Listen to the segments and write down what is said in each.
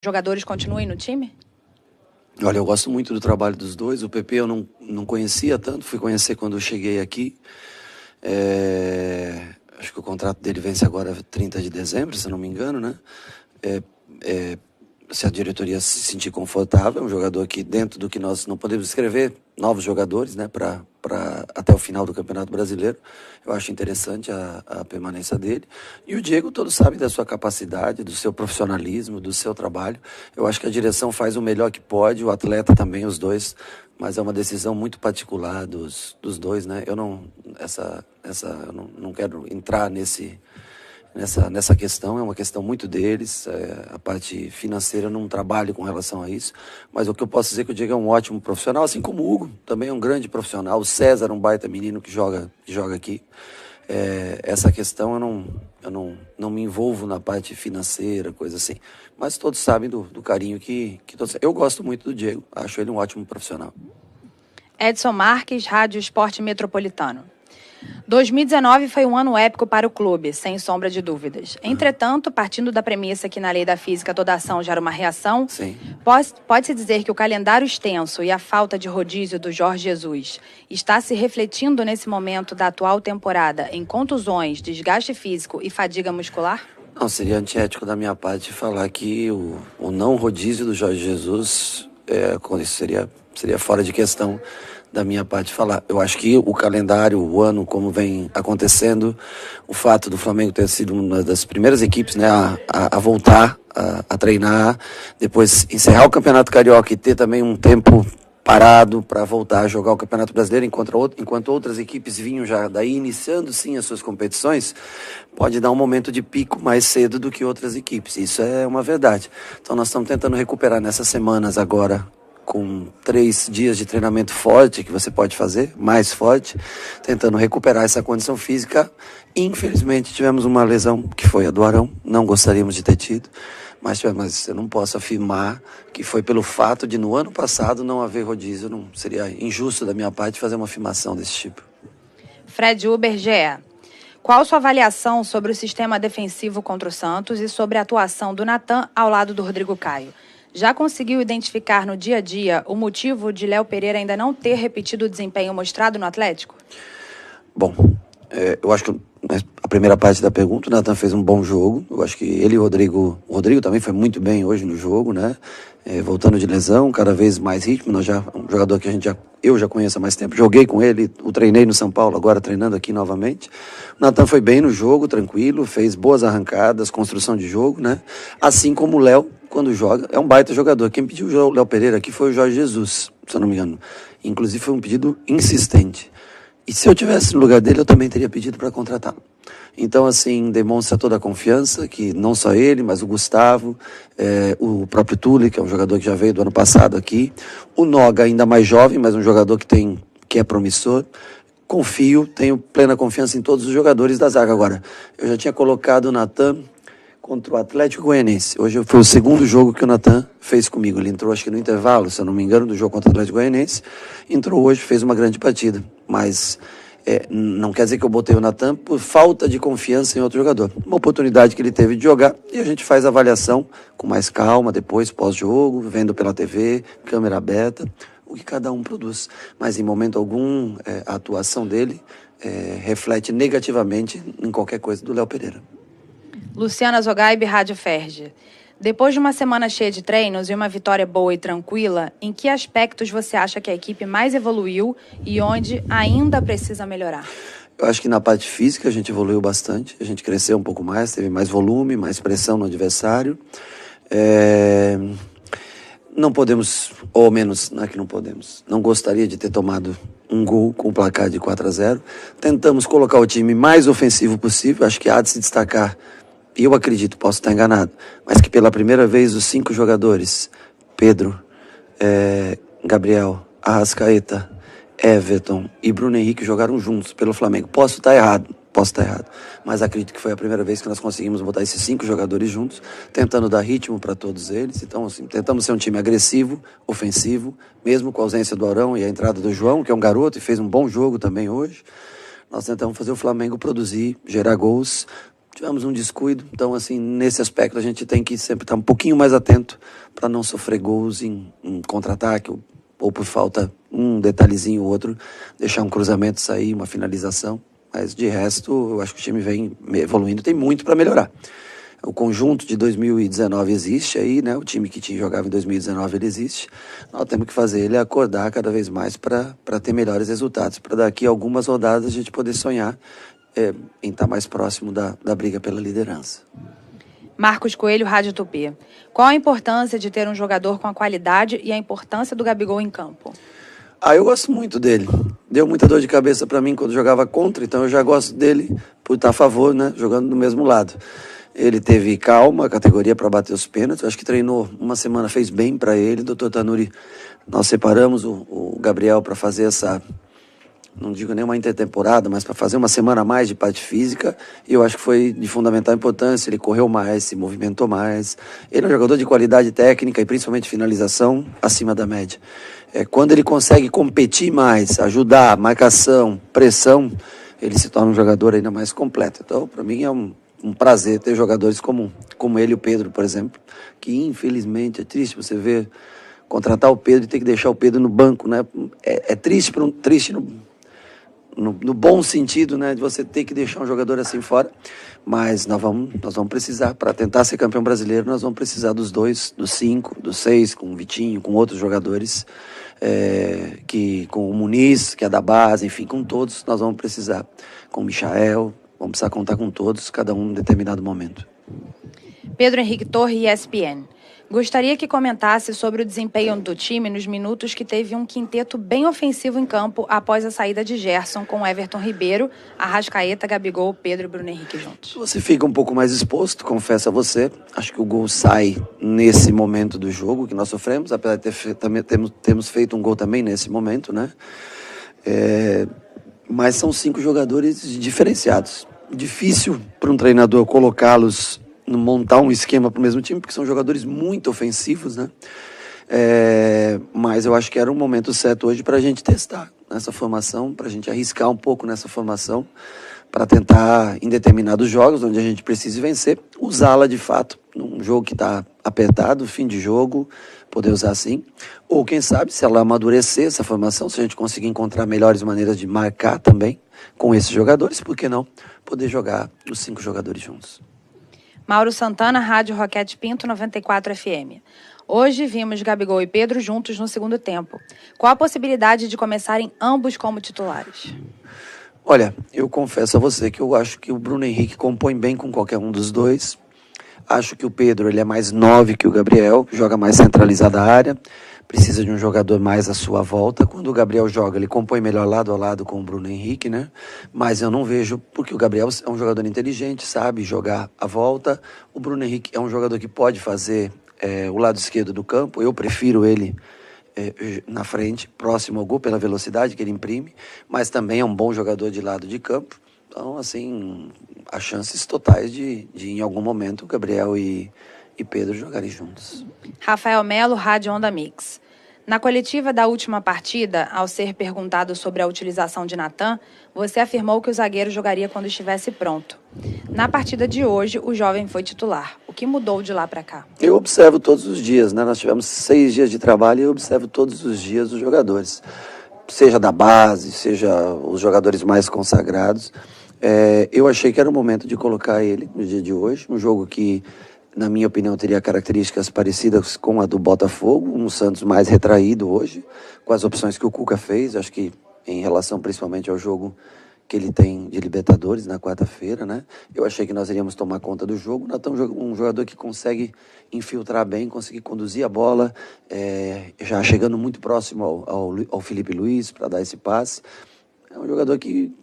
jogadores continuem no time? Olha, eu gosto muito do trabalho dos dois. O PP eu não conhecia tanto, fui conhecer quando eu cheguei aqui. Acho que o contrato dele vence agora 30 de dezembro, se não me engano, né? Se a diretoria se sentir confortável, é um jogador que, dentro do que nós não podemos escrever, novos jogadores, né, até o final do Campeonato Brasileiro. Eu acho interessante a permanência dele. E o Diego, todos sabem da sua capacidade, do seu profissionalismo, do seu trabalho. Eu acho que a direção faz o melhor que pode, o atleta também, os dois, mas é uma decisão muito particular dos dois, né? Eu não quero entrar nessa questão, é uma questão muito deles, a parte financeira eu não trabalho com relação a isso, mas o que eu posso dizer é que o Diego é um ótimo profissional, assim como o Hugo, também é um grande profissional, o César é um baita menino que joga aqui. Essa questão eu não me envolvo na parte financeira, coisa assim, mas todos sabem do carinho que todos... Eu gosto muito do Diego, acho ele um ótimo profissional. Edson Marques, Rádio Esporte Metropolitano. 2019 foi um ano épico para o clube, sem sombra de dúvidas. Entretanto, partindo da premissa que na lei da física toda ação gera uma reação, pode-se dizer que o calendário extenso e a falta de rodízio do Jorge Jesus está se refletindo nesse momento da atual temporada em contusões, desgaste físico e fadiga muscular? Não, seria antiético da minha parte falar que o não rodízio do Jorge Jesus seria fora de questão da minha parte falar. Eu acho que o calendário, o ano, como vem acontecendo, o fato do Flamengo ter sido uma das primeiras equipes, né, a voltar a treinar, depois encerrar o Campeonato Carioca e ter também um tempo parado para voltar a jogar o Campeonato Brasileiro, enquanto outras equipes vinham já daí iniciando sim as suas competições, pode dar um momento de pico mais cedo do que outras equipes. Isso é uma verdade. Então nós estamos tentando recuperar nessas semanas agora, com 3 dias de treinamento forte que você pode fazer, mais forte, tentando recuperar essa condição física. Infelizmente tivemos uma lesão que foi a do Arão, não gostaríamos de ter tido, mas eu não posso afirmar que foi pelo fato de no ano passado não haver rodízio. Não seria injusto da minha parte fazer uma afirmação desse tipo. Fred Uber, GE. Qual sua avaliação sobre o sistema defensivo contra o Santos e sobre a atuação do Natan ao lado do Rodrigo Caio? Já conseguiu identificar no dia a dia o motivo de Léo Pereira ainda não ter repetido o desempenho mostrado no Atlético? Bom, eu acho que a primeira parte da pergunta, o Natan fez um bom jogo. Eu acho que ele e o Rodrigo também foi muito bem hoje no jogo, né? Voltando de lesão, cada vez mais ritmo. Um jogador que eu já conheço há mais tempo, joguei com ele, o treinei no São Paulo, agora treinando aqui novamente. O Natan foi bem no jogo, tranquilo, fez boas arrancadas, construção de jogo, né? Assim como o Léo, quando joga, é um baita jogador. Quem pediu o Léo Pereira aqui foi o Jorge Jesus, se eu não me engano. Inclusive foi um pedido insistente. E se eu tivesse no lugar dele, eu também teria pedido para contratá-lo. Então, assim, demonstra toda a confiança, que não só ele, mas o Gustavo, o próprio Tule, que é um jogador que já veio do ano passado aqui, o Noga, ainda mais jovem, mas um jogador que é promissor. Confio, tenho plena confiança em todos os jogadores da zaga. Agora, eu já tinha colocado o Natan contra o Atlético Goianiense. Hoje foi o segundo jogo que o Natan fez comigo. Ele entrou, acho que no intervalo, se eu não me engano, do jogo contra o Atlético Goianiense. Entrou hoje, fez uma grande partida. Mas não quer dizer que eu botei o Natan por falta de confiança em outro jogador. Uma oportunidade que ele teve de jogar e a gente faz a avaliação com mais calma, depois, pós-jogo, vendo pela TV, câmera aberta, o que cada um produz. Mas em momento algum, a atuação dele reflete negativamente em qualquer coisa do Léo Pereira. Luciana Zogaib, Rádio Ferge. Depois de uma semana cheia de treinos e uma vitória boa e tranquila, em que aspectos você acha que a equipe mais evoluiu e onde ainda precisa melhorar? Eu acho que na parte física a gente evoluiu bastante, a gente cresceu um pouco mais, teve mais volume, mais pressão no adversário. Não podemos, ou menos, não é que não podemos, não gostaria de ter tomado um gol com o placar de 4-0. Tentamos colocar o time mais ofensivo possível, acho que há de se destacar. E eu acredito, posso estar enganado, mas que pela primeira vez os 5 jogadores, Pedro, Gabriel, Arrascaeta, Everton e Bruno Henrique jogaram juntos pelo Flamengo. Posso estar errado, mas acredito que foi a primeira vez que nós conseguimos botar esses 5 jogadores juntos, tentando dar ritmo para todos eles. Então, assim, tentamos ser um time agressivo, ofensivo, mesmo com a ausência do Arão e a entrada do João, que é um garoto e fez um bom jogo também hoje. Nós tentamos fazer o Flamengo produzir, gerar gols, tivemos um descuido. Então, assim, nesse aspecto a gente tem que sempre estar um pouquinho mais atento para não sofrer gols em contra-ataque ou por falta um detalhezinho ou outro, deixar um cruzamento sair, uma finalização. Mas de resto, eu acho que o time vem evoluindo, tem muito para melhorar. O conjunto de 2019 existe aí, né? O time que jogava em 2019 ele existe. Nós temos que fazer ele acordar cada vez mais para ter melhores resultados, para daqui a algumas rodadas a gente poder sonhar em estar mais próximo da briga pela liderança. Marcos Coelho, Rádio Tupi. Qual a importância de ter um jogador com a qualidade e a importância do Gabigol em campo? Eu gosto muito dele. Deu muita dor de cabeça para mim quando jogava contra, então eu já gosto dele por estar a favor, né? Jogando do mesmo lado. Ele teve calma, categoria para bater os pênaltis. Acho que treinou uma semana, fez bem para ele. Doutor Tanuri, nós separamos o Gabriel para fazer essa, não digo nem uma intertemporada, mas para fazer uma semana a mais de parte física. E eu acho que foi de fundamental importância. Ele correu mais, se movimentou mais. Ele é um jogador de qualidade técnica e principalmente finalização acima da média. Quando ele consegue competir mais, ajudar, marcação, pressão, ele se torna um jogador ainda mais completo. Então, para mim é um prazer ter jogadores como ele e o Pedro, por exemplo, que infelizmente é triste você ver contratar o Pedro e ter que deixar o Pedro no banco, né? É triste no bom sentido, né, de você ter que deixar um jogador assim fora, mas nós vamos precisar, para tentar ser campeão brasileiro, nós vamos precisar dos 2, dos 5, dos 6, com o Vitinho, com outros jogadores, com o Muniz, que é da base, enfim, com todos nós vamos precisar, com o Michael. Vamos precisar contar com todos, cada um em determinado momento. Pedro Henrique Torre, ESPN. Gostaria que comentasse sobre o desempenho do time nos minutos que teve um quinteto bem ofensivo em campo após a saída de Gerson, com Everton Ribeiro, Arrascaeta, Gabigol, Pedro e Bruno Henrique juntos. Você fica um pouco mais exposto, confesso a você. Acho que o gol sai nesse momento do jogo que nós sofremos, apesar de temos feito um gol também nesse momento, né? Mas são 5 jogadores diferenciados. Difícil para um treinador colocá-los, montar um esquema para o mesmo time, porque são jogadores muito ofensivos, né? Mas eu acho que era um momento certo hoje para a gente testar nessa formação, para a gente arriscar um pouco nessa formação, para tentar, em determinados jogos, onde a gente precise vencer, usá-la de fato, num jogo que está apertado, fim de jogo, poder usar assim. Ou quem sabe, se ela amadurecer essa formação, se a gente conseguir encontrar melhores maneiras de marcar também com esses jogadores, por que não poder jogar os 5 jogadores juntos? Mauro Santana, Rádio Roquete Pinto, 94 FM. Hoje vimos Gabigol e Pedro juntos no segundo tempo. Qual a possibilidade de começarem ambos como titulares? Olha, eu confesso a você que eu acho que o Bruno Henrique compõe bem com qualquer um dos dois. Acho que o Pedro ele é mais 9 que o Gabriel, joga mais centralizada a área, precisa de um jogador mais à sua volta. Quando o Gabriel joga, ele compõe melhor lado a lado com o Bruno Henrique, né? Mas eu não vejo, porque o Gabriel é um jogador inteligente, sabe jogar à volta. O Bruno Henrique é um jogador que pode fazer o lado esquerdo do campo. Eu prefiro ele na frente, próximo ao gol, pela velocidade que ele imprime, mas também é um bom jogador de lado de campo. Então, assim, há chances totais de em algum momento, Gabriel e Pedro jogarem juntos. Rafael Melo, Rádio Onda Mix. Na coletiva da última partida, ao ser perguntado sobre a utilização de Natan, você afirmou que o zagueiro jogaria quando estivesse pronto. Na partida de hoje, o jovem foi titular. O que mudou de lá para cá? Eu observo todos os dias, né? Nós tivemos 6 dias de trabalho e eu observo todos os dias os jogadores. Seja da base, seja os jogadores mais consagrados. Eu achei que era o momento de colocar ele no dia de hoje, um jogo que, na minha opinião, teria características parecidas com a do Botafogo, um Santos mais retraído hoje, com as opções que o Cuca fez, acho que em relação principalmente ao jogo que ele tem de Libertadores na quarta-feira, né? Eu achei que nós iríamos tomar conta do jogo. Nós estamos um jogador que consegue infiltrar bem, conseguir conduzir a bola, já chegando muito próximo ao Felipe Luiz para dar esse passe. É um jogador que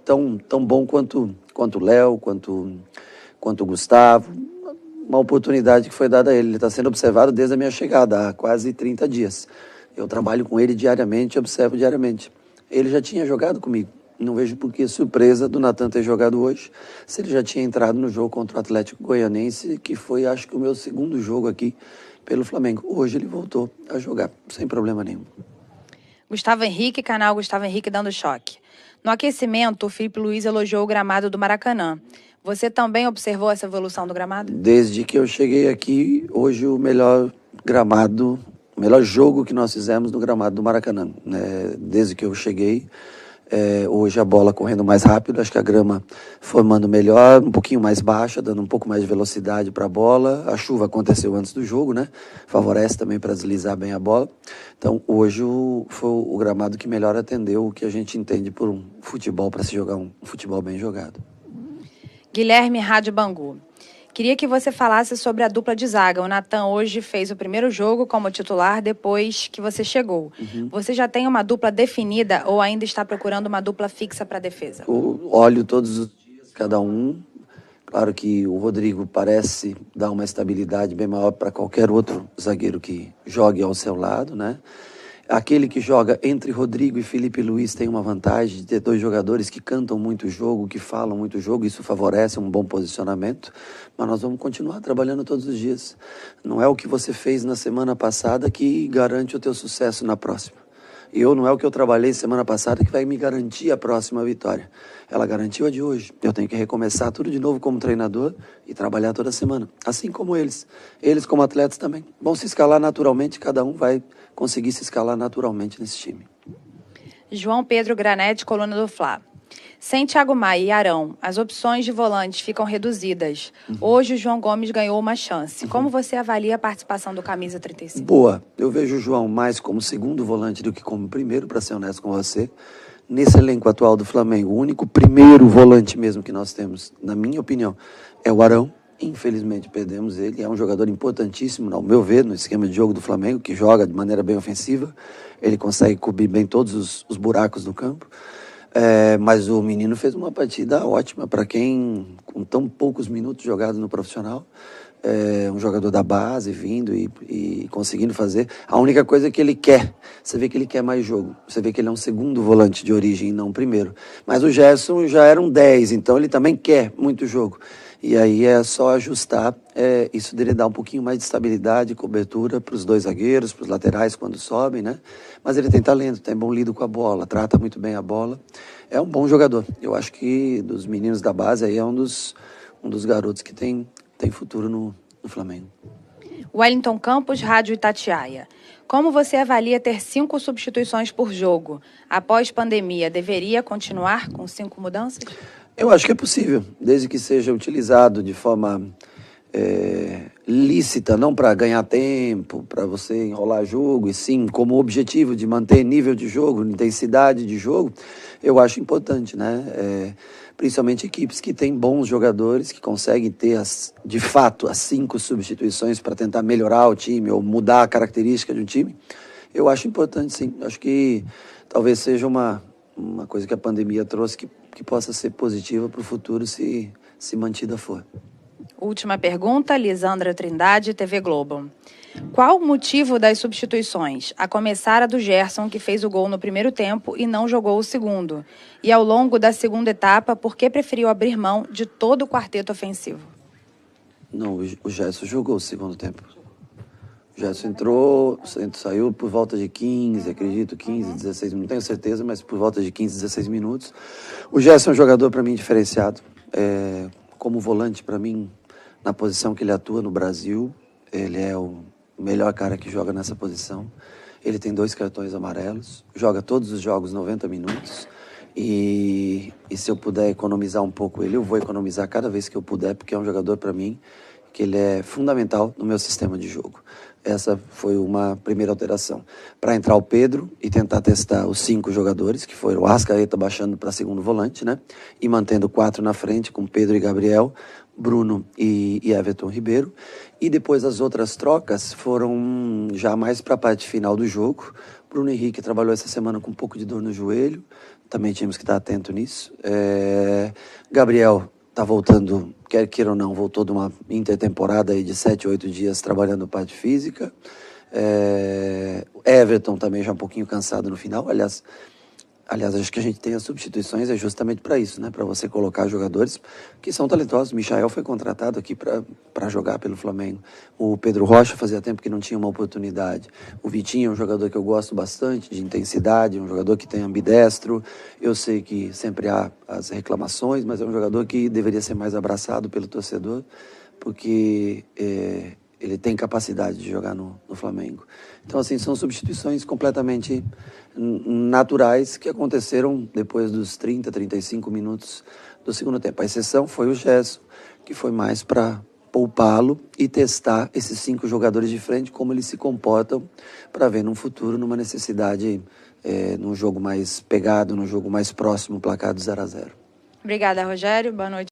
tão bom quanto o Léo, quanto o Gustavo. Uma oportunidade que foi dada a ele. Ele está sendo observado desde a minha chegada, há quase 30 dias. Eu trabalho com ele diariamente, observo diariamente. Ele já tinha jogado comigo. Não vejo por que surpresa do Natan ter jogado hoje, se ele já tinha entrado no jogo contra o Atlético Goianiense, que foi, acho que, o meu segundo jogo aqui pelo Flamengo. Hoje ele voltou a jogar, sem problema nenhum. Gustavo Henrique, canal Gustavo Henrique dando choque. No aquecimento, o Felipe Luiz elogiou o gramado do Maracanã. Você também observou essa evolução do gramado? Desde que eu cheguei aqui, hoje o melhor gramado, o melhor jogo que nós fizemos no gramado do Maracanã, né? Desde que eu cheguei, hoje a bola correndo mais rápido, acho que a grama formando melhor, um pouquinho mais baixa, dando um pouco mais de velocidade para a bola. A chuva aconteceu antes do jogo, né? Favorece também para deslizar bem a bola. Então hoje foi o gramado que melhor atendeu o que a gente entende por um futebol, para se jogar um futebol bem jogado. Guilherme Rádio Bangu. Queria que você falasse sobre a dupla de zaga. O Natan hoje fez o primeiro jogo como titular depois que você chegou. Você já tem uma dupla definida ou ainda está procurando uma dupla fixa para a defesa? Eu olho todos os dias, cada um. Claro que o Rodrigo parece dar uma estabilidade bem maior para qualquer outro zagueiro que jogue ao seu lado, né? Aquele que joga entre Rodrigo e Felipe Luiz tem uma vantagem de ter dois jogadores que cantam muito o jogo, que falam muito o jogo, isso favorece um bom posicionamento, mas nós vamos continuar trabalhando todos os dias. Não é o que você fez na semana passada que garante o teu sucesso na próxima. Não é o que eu trabalhei semana passada que vai me garantir a próxima vitória. Ela garantiu a de hoje. Eu tenho que recomeçar tudo de novo como treinador e trabalhar toda semana. Assim como eles. Eles como atletas também. Vão se escalar naturalmente, cada um vai conseguir se escalar naturalmente nesse time. João Pedro Granete, coluna do Fla. Sem Thiago Maia e Arão, as opções de volantes ficam reduzidas. Hoje o João Gomes ganhou uma chance. Como você avalia a participação do camisa 35? Boa. Eu vejo o João mais como segundo volante do que como primeiro, para ser honesto com você. Nesse elenco atual do Flamengo, o único primeiro volante mesmo que nós temos, na minha opinião, é o Arão. Infelizmente perdemos ele, é um jogador importantíssimo, ao meu ver, no esquema de jogo do Flamengo, que joga de maneira bem ofensiva. Ele consegue cobrir bem todos os buracos do campo. Mas o menino fez uma partida ótima para quem, com tão poucos minutos jogados no profissional, um jogador da base vindo e conseguindo fazer. A única coisa que ele quer, você vê que ele quer mais jogo, você vê que ele é um segundo volante de origem, não um primeiro. Mas o Gerson já era um 10, então ele também quer muito jogo. E aí é só ajustar, isso dele dar um pouquinho mais de estabilidade e cobertura para os dois zagueiros, para os laterais quando sobem, né? Mas ele tem talento, tem bom lido com a bola, trata muito bem a bola. É um bom jogador. Eu acho que dos meninos da base aí é um dos garotos que tem futuro no Flamengo. Wellington Campos, Rádio Itatiaia. Como você avalia ter 5 substituições por jogo? Após pandemia, deveria continuar com 5 mudanças? Eu acho que é possível, desde que seja utilizado de forma lícita, não para ganhar tempo, para você enrolar jogo, e sim como objetivo de manter nível de jogo, intensidade de jogo. Eu acho importante, né? Principalmente equipes que têm bons jogadores, que conseguem ter, de fato, as 5 substituições para tentar melhorar o time ou mudar a característica de um time. Eu acho importante, sim. Acho que talvez seja uma coisa que a pandemia trouxe que possa ser positiva para o futuro se mantida for. Última pergunta, Lisandra Trindade, TV Globo. Qual o motivo das substituições? A começar a do Gerson, que fez o gol no primeiro tempo e não jogou o segundo. E ao longo da segunda etapa, por que preferiu abrir mão de todo o quarteto ofensivo? Não, o Gerson jogou o segundo tempo. O Gerson entrou, saiu por volta de 15, acredito, 15, 16 minutos, não tenho certeza, mas por volta de 15, 16 minutos. O Gerson é um jogador, para mim, diferenciado. Como volante, para mim, na posição que ele atua no Brasil, ele é o melhor cara que joga nessa posição. Ele tem 2 cartões amarelos, joga todos os jogos 90 minutos. E se eu puder economizar um pouco ele, eu vou economizar cada vez que eu puder, porque é um jogador, para mim, que ele é fundamental no meu sistema de jogo. Essa foi uma primeira alteração. Para entrar o Pedro e tentar testar os 5 jogadores, que foram o Arrascaeta baixando para segundo volante, né? E mantendo 4 na frente, com Pedro e Gabriel, Bruno e Everton Ribeiro. E depois as outras trocas foram já mais para a parte final do jogo. Bruno Henrique trabalhou essa semana com um pouco de dor no joelho, também tínhamos que estar atento nisso. Gabriel está voltando, quer queira ou não, voltou de uma intertemporada aí de 7, 8 dias trabalhando parte física. Everton também já um pouquinho cansado no final. Aliás, Aliás, acho que a gente tem as substituições justamente para isso, né? Para você colocar jogadores que são talentosos. O Michael foi contratado aqui para jogar pelo Flamengo. O Pedro Rocha fazia tempo que não tinha uma oportunidade. O Vitinho é um jogador que eu gosto bastante, de intensidade, um jogador que tem ambidestro. Eu sei que sempre há as reclamações, mas é um jogador que deveria ser mais abraçado pelo torcedor, porque ele tem capacidade de jogar no Flamengo. Então, assim, são substituições completamente naturais que aconteceram depois dos 30, 35 minutos do segundo tempo. A exceção foi o Gerson, que foi mais para poupá-lo e testar esses 5 jogadores de frente, como eles se comportam, para ver no futuro, numa necessidade, num jogo mais pegado, num jogo mais próximo, placar do 0-0. Obrigada, Rogério. Boa noite.